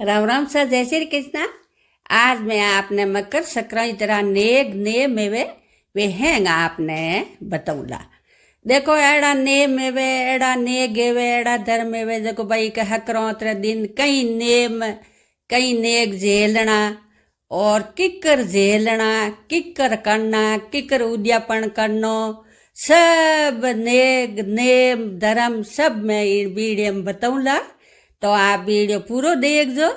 Ram Ram sir, जय श्री कृष्णा। आज मैं आपने मकर संक्रांति तरह नेग ने मेवे वे हैं आपने बताऊला। देखो एड़ा ने मेवे एड़ा ने गेवे एड़ा धर्म मेवे देखो भाई के हकरौत्र दिन कई नेम कई नेग झेलना और किकर झेलना किकर करना किकर उद्यापन करनो सब नेग नेम धर्म सब मैं वीडियो में बताऊला। तो आप वीडियो पूरो देखजो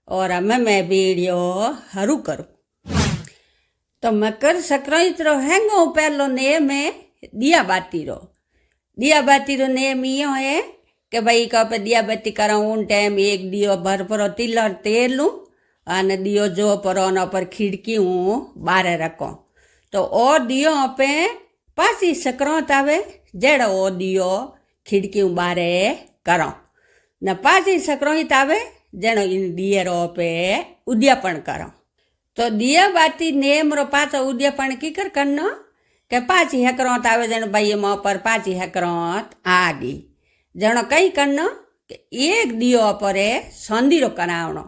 और हमें मैं वीडियो हरू करूँ। तो मकर संक्रांति रो हैंगो पहलो नेम है दिया बाती रो नेम यो है कि भाई कब दिया बाती करा उन टाइम एक दियो भर परो तिलर तेल लूँ और दियो जो परो न पर खिड़की हूँ बारे रखो। तो ओ दियो पे पासी संक्रांत आवे जेड़ा ओ दियो खिड़की हूँ बारे करो न पासी संक्रांति आवे जेनो इन दियरो पे उद्यापन करो। तो दिया बाती नेम रो पाचो उद्यापन कीकर करनो के पाची हकरौत आवे जन भाई माँ पर पाची हकरौत आगी जनो कई करनो के एक दियो पर संदीरो करावनो।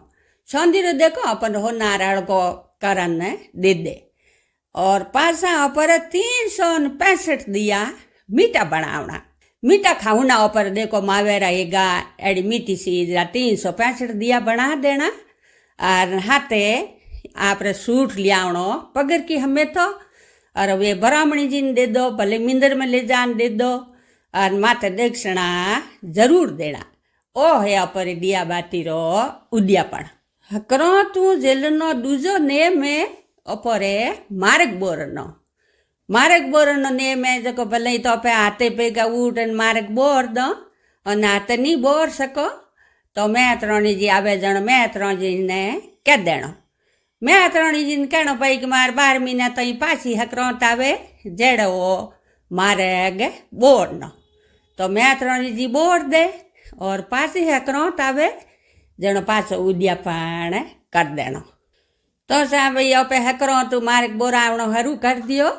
संदीरो देखो अपन हो नारायण को करन दे दे और पासा पर 365 दिया मीठा बनावना। मीठा खाऊना ऊपर देखो मावेरा एगा एडी मीठी चीज 365 दिया बना देना और हाथे आपरे सूट लियावनो पगर की हमें तो और वे ब्राह्मणी जी ने दे दो भले मिंदर में ले जान दे दो और माथे दक्षिणा जरूर देना। ओ है ऊपर दिया बाती रो उद्यापन करो तू जेलनो दूजो नेम है ऊपर मार्ग बोरनो नेम है जो भले तो पे हाथे पेगा उठ मार्ग बोर दो और हाथे नहीं बोर सको तो मैं त्रोणी जी आवे जण मैं त्रोणी जी ने कह देनो। मैं त्रोणी जी ने कहनो भाई कि मार 12 महीना तई पासी हकरौत आवे जेड़ो मार्ग बोरनो। तो मैं त्रोणी जी बोर दे और पासी हकरौत आवे जणो पासो उद्यापन कर देनो। तो सा भाई पे हकरौत मार्ग बोरावणो हरू कर दियो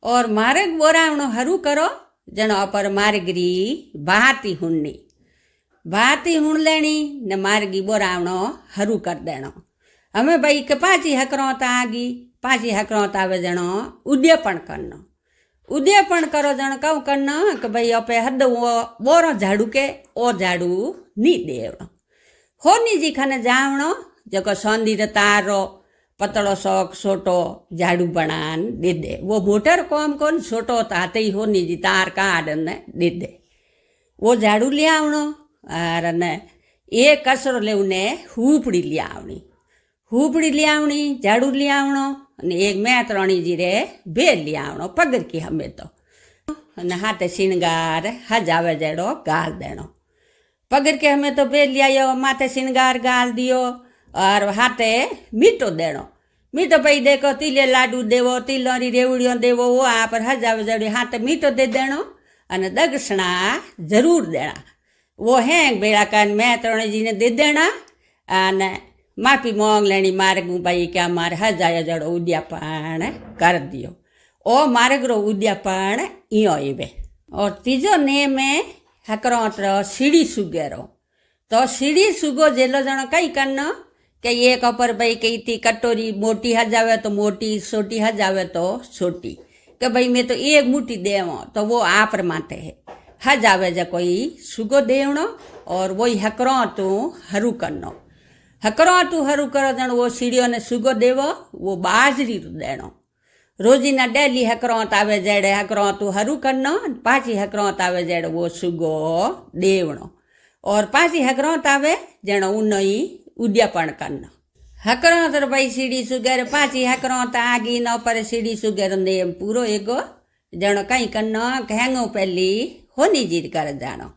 और मार्ग बोरावणो हरू करो जनो पर मार्गरी भाती हुण लेनी ने मार्गी बोरावणो हरू कर देनो। हमें भाई के पाची हकरौत आगी पाची हकरौत आवे जनो उद्यापन करो जनो कहूँ करनो कि भाई पे हद बोरो झाड़ू के ओ झाड़ू नी देवणो। होनी जी खाने जावणो जो संदीर तारो पतलो शौक छोटो झाड़ू बनान दे दे। वो मोटर कौन कौन छोटो ताते ही हो निजी तार काट ने दे दे। वो झाड़ू ले आवनो और ने एक कसरो ले उन्हें हुपड़ी ले आवनी झाड़ू ले आवनो ने एक मैं त्रोणी जी रे बेल ले आवनो पगर की हमें तो ने हाथे श्रृंगार हजावे जेड़ो गाल देनो। पगर के हमें तो बेल लिया माथे श्रृंगार गाल दियो और हाथे मीठो देनो। मीठो भाई देखो तिले लाडू देवो तिलोरी रेवड़ियों देवो वो आप हजावे जड़ी हाथ मीठो दे देनो और दक्षिणा जरूर देना। वो है बेड़ा कान मैं त्रोणी जी ने दे देना और माफी मांग लेनी मार्ग भाई क्या मारे हजाया जड़ो उद्यापन कर दियो। ओ मार्ग रो उद्यापन इयो इवे। और तीजो नेम है हकरौत सीढ़ी सुगेरो। तो सीढ़ी सुगो जेलो जणो कई करनो कि एक ऊपर भाई कई थी कटोरी मोटी हजावे तो मोटी छोटी हजावे तो छोटी कि भाई मैं तो एक मुट्ठी देवो तो वो आप माथे है हजावे जो कोई सुगो देवनो और वही हकरौतू हरू करो जन वो सीढ़ियों ने सुगो देवो वो बाजरी देनो। रोजीना डेली हकरौत आवे जेड़े हकरौतू हरू करनो पाची हकरौत आवे जेड़े वो सुगो देवनो और पाची हकरौत आवे जण उन्नई उद्यापन करनो। हकरौत भाई सीढ़ी सुगेर पाची हकरौत आगी न पर सीढ़ी सुगेर नेम पूरो एगो जणो कई करनो हैंगो पहली होनी जीर कर जानो।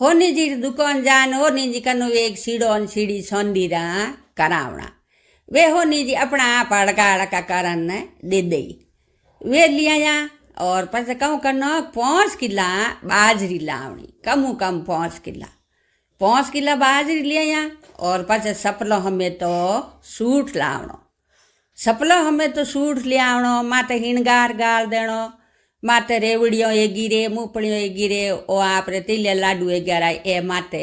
होनी जीर दुकान जान होनी जी कनो एक सीढ़ो सीढ़ी संदीरा करावना। वे होनी जी अपना आप अड़का करन दे दई वे लिया और पछे कहूँ करनो 5 किला बाजरी लावनी कम 5 किला बाजरी लिया और पछे सपलो हमें तो सूट लावनो। सपलो हमें तो सूट ले आवनो माते हिणगार गाल देनो माते रेवड़ियों ए गिरे मूंगफलियों ए गिरे ओ आपरे तिले लाडू ए गिरा ए माते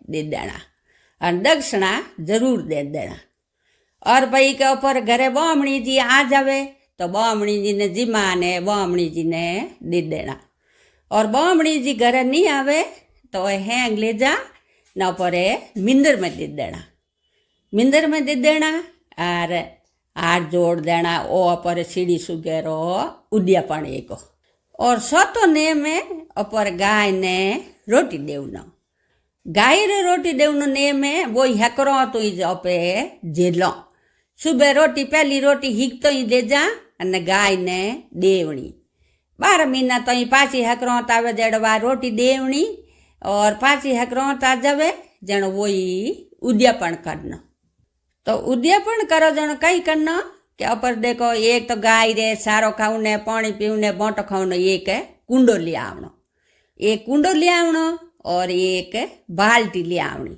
दे देना और दक्षिणा जरूर दे देना। और भाई के ऊपर घरे बामणी जी आ जावे तो बामणी जी ने जिमा ने बामणी जी ने दे देना। और बामणी जी घरे नहीं आवे तो हैंग ले जा न ऊपर मिंदर में दे देना। मिंदर में दे देना और हाथ जोड़ देना। ओ ऊपर सीढ़ी सुगेरो उदिया पानी को। और सतो ने में ऊपर गाय ने रोटी देवनो। गाय रे रोटी देवनो ने में वो हकरो तो पे जेलो सुबह रोटी पहली रोटी हिक तो ही दे जा अने गाय ने देवनी। 12 महीना तो ही पाची हकरो आवे जड़वा रोटी देवनी। और पाची हकरो आ जावे जण वो उद्यापन करना। तो उद्यापन करो जण कई करना कि ऊपर देखो एक तो गाय रे सारो खाऊने पानी पीवने बोटो खाऊने एक कुंडो ले आवनो। एक कुंडो ले आवनो और एक बाल्टी ले आवनी।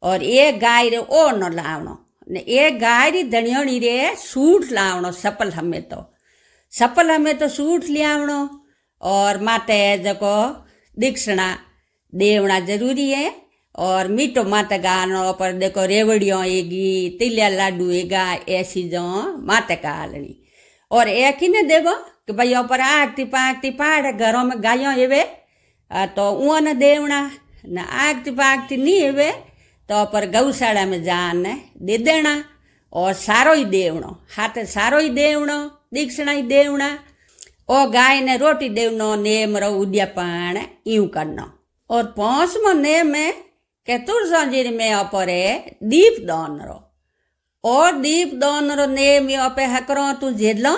और एक गाय रे ओ न लावनो ने एक गाय री धनियोनी रे सूट लावनो। सपल हमें तो सूट ले आवनो। और माते जको दीक्षिणा देवना जरूरी है। और मीठो माते गानो पर देखो रेवड़ियों एगी तिलिया लाडू एगा ऐसी जो माते का आलनी। और एक ही ने देवो कि भाई ऊपर आगती पागती पहाड़ घरों में गायों एवे तो उन देवना न आगती पागती नहीं एवे तो ऊपर गौशाला में जान दे देना। और सारो ही देवनो हाथे सारो ही देवनो दीक्षिणा ही देवना। ओ गाय ने रोटी देवनो नेम रो उद्यापन यूं करनो। और 5मो नेम है के तुलसी में अपरे दीप दान रो। और दीप दान रो नेम अपे हकरो तू झेलो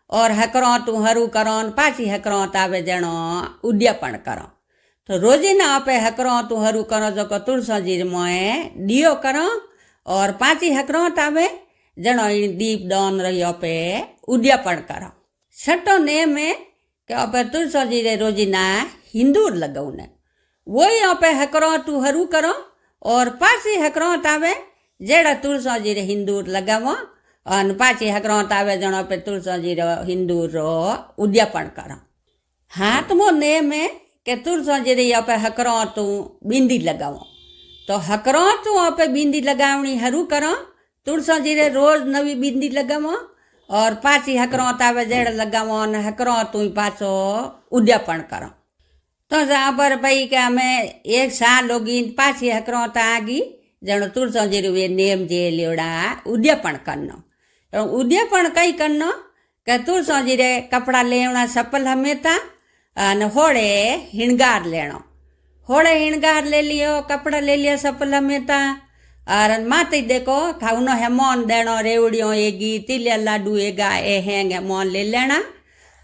और हकरो तू हरू करो पाची हकरो तावे जनो उद्यापन करो। तो रोजीना अपे हकरो तू हरू करो जो को तुलसी में दियो करो और पाची हकरो तावे जनो दीप दान रो अपे उद्यापन करो। 6ठो नेम है के अपे तुलसी रे रोजीना हिंदूर लगाउने। वही आपे हकरो तू हरू करो और पाची हकरो तावे जेड़ा तुलसी रे हिंदूर लगावो। और पाची हकरो तावे जनो पे तुलसी रो हिंदूर रो उद्यापन करो। 7मो नेम है के तुलसी रे आपे हकरो तू बिंदी लगावो। तो हकरो तू आपे बिंदी लगावनी हरू करो। तुलसी रे रोज नवी बिंदी लगावो और पाची हकरो तावे जेड़ा लगावो ने हकरो तू पाचो उद्यापन करो। तो जहाँ पर भाई के हमें 1 साल होगी पाची हकरो आगी जनो तुलसी रे नेम जे लियोड़ा उद्यापन करनो। तो उद्यापन कई करनो के तुलसी रे कपड़ा लेवना सपल हमेता अन होड़े हिणगार लेनो। होड़े हिणगार ले लियो कपड़ा ले लिया सपल हमेता। और माते देखो खाउनो हेमोन देनो रेवड़ियों एगी तिलिया लाडू एगा ए हैंग हेमोन ले लेना।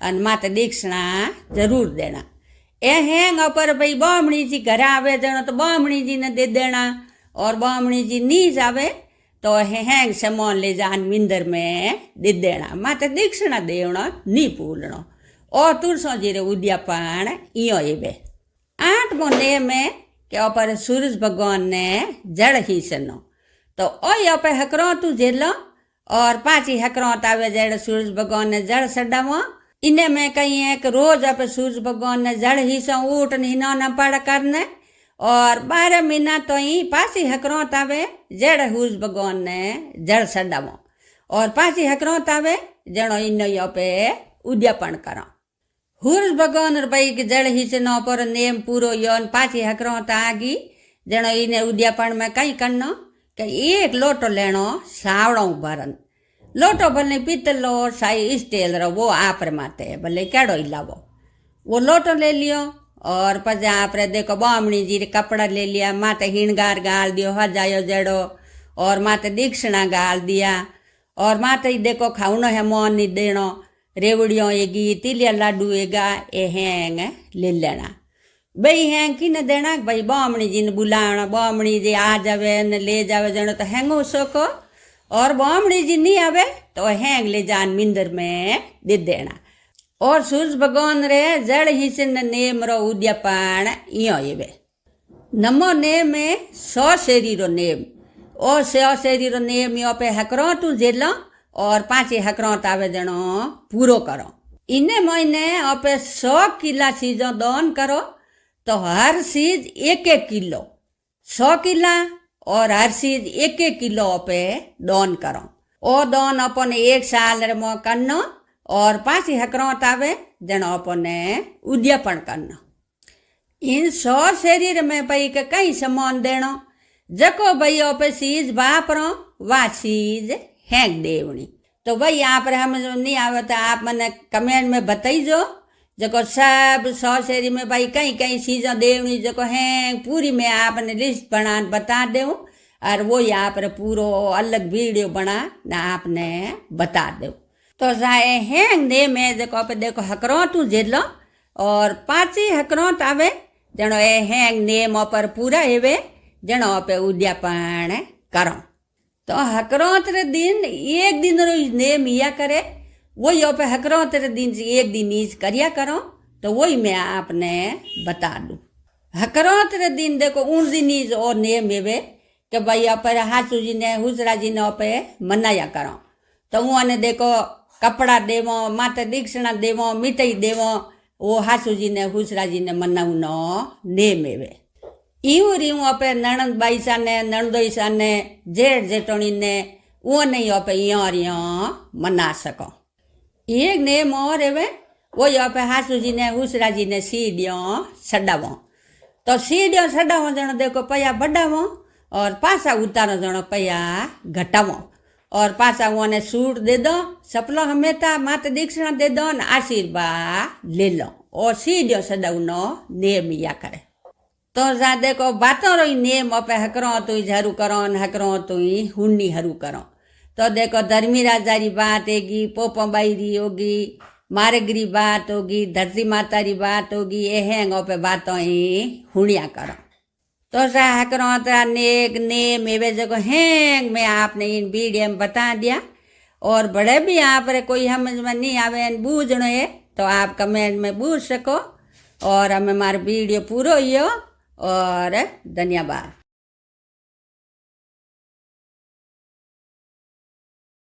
अन माते दीक्षिणा जरूर देना। ए हैंग ऊपर भाई बामणी जी घर आवे जनो तो बामणी जी ने दे देना। और बामणी जी नी जावे तो हैंग समोन ले जान मिंदर में दे देना। माते दीक्षिणा देवनो नी भूलनो। और तुलसी रे उद्यापन इयो एवे। 8मो नेम है के ऊपर सूरज भगवान ने जड़ हिसनो। तो ओ पे हकरो तू झेलो और पाची हकरो तावे जड़ सूरज भगवान ने जड़ सडावो। इन्हें में कहीं एक रोज आप सूरज भगवान ने जड़ ही सो ऊट हिनो न पड़ करने। और 12 महीना तो ही पासी हकरो तावे जड़ सूरज भगवान ने जड़ सडावो। और पासी हकरो तावे जड़ो इनो यो पे उद्यापन करो। सूरज भगवान भाई के जड़ ही से नो पर नेम पूरो योन पाची हकरो आगी जड़ो इन्हें उद्यापन में कहीं करनो कि 1 लोटो लेनो सावड़ो भरन। लोटो भले पीतल और साई स्टील रो वो आप माते भले केड़ो ही लावो। वो लोटो ले लियो और पजा आप देखो बामणी जी रे कपड़ा ले लिया। माते हिणगार गाल दियो हजायो जड़ो और माते दीक्षिणा गाल दिया। और माते देखो खाउनो है मोन नहीं देनो रेवड़ियों एगी तिलिया लाडू एगा ए हैंग ले लेना। भाई हैंग की न देना भाई बामणी जी ने बुलाना। बामणी जी आ जावे न ले जावे जनो तो हैंगो सको। और बामणी जी नहीं आवे तो हैंग ले जान मिंदर में दे देना। और सूरज भगवान रे जड़ हिसन नेम रो उद्यापन इयो एवे। 9मो नेम है 100 शेरी रो नेम। ओ 100 शेरी रो नेम यो पे हकरो तू जेलो और 5 हकरो तावे जनो पूरो करो। इन्हें महीने आपे 100 किला चीजों दान करो। तो हर चीज 1-1 किलो 100 किला और हर चीज 1-1 किलो पे दान करो। ओ दान अपन 1 साल में करनो और पासी हकरौत आवे जनो अपने उद्यापन करनो। इन 100 शरीर में भाई के कई समान देनो जको भाई पे चीज वापरो वा चीज हैंग देवनी। तो भाई आप हम नहीं आवे तो आप मैंने कमेंट में बताइजो जको सब 100 शरीर में भाई कई कई चीजें देवनी जको हैंग पूरी मैं आपने लिस्ट बना बता दूँ और वो यहाँ पर पूरा अलग वीडियो बना ना आपने बता दो। तो जाए हैंग दे में देखो पे देखो हकरौत जेलो और 5 हकरौत आवे जनो ए हैंग नेम पर पूरा हेवे जनो पे उद्यापन करो। तो हकरौत रे दिन 1 दिन रो नेम या करे वही पे हकरौत रे दिन 1 दिन ईज करिया करो। तो वही मैं आपने बता दूँ। हकरौत रे दिन देखो उन दिन ईज और नेम हेवे कि भाई पर हासू जी ने हुसरा जी ने पे मनाया करो। तो उन्हें देखो कपड़ा देवो माता दीक्षिणा देवो मिठाई देवो वो हासू जी ने हुसरा जी ने मनावनो नेम हेवे। इं रीऊ पे नणंद बाई साने नणदोई साने जेठ जेठोणी ने वो नहीं पे यो मना सको। एक नेम और हेवे वो यो पे हासू जी ने हुसरा जी ने सीढ़ियों सडावो। तो सीढ़ियों सडावो जनो देखो पया बढ़ावो और पासा उतारो जनो पया घटावो और पासा उन्हें सूट दे दो सपलो हमेशा माता दीक्षिणा दे दो न आशीर्वाद ले लो और सीढ़ियों सडावनो नेम या करे। तो जा देखो बातों रो नेम पे हकरो तु झरू करो हकरो तु हुन्नी हरू करो। तो देखो धर्मी राजा री बात हैगी पोपो बाई री होगी मारेगरी बात होगी धरती माता री बात होगी ये हैंग पे बातों ही हुनिया करो। तो सा हकरो नेक नेम एवे जगह हैंग मैं आपने इन वीडियो में बता दिया और बड़े भी आप रे कोई समझ में नहीं आवे बूझनो है तो आप कमेंट में बूझ सको और हमें हमारा वीडियो पूरा हो और धन्यवाद।